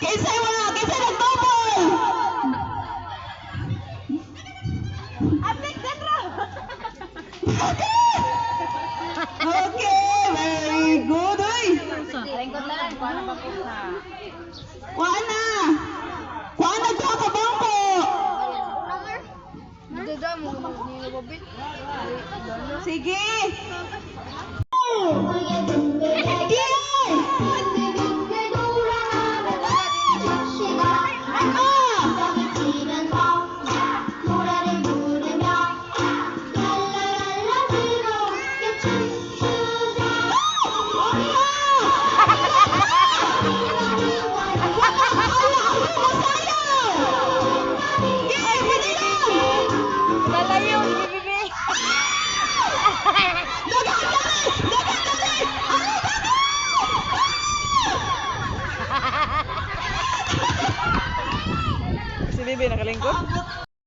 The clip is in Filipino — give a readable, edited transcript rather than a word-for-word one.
Kisay wala, kisay nagtubol. Okay, very good. Uy. Wana. Wana ka ka bangko. Sige. Si Bibi nakalingkod?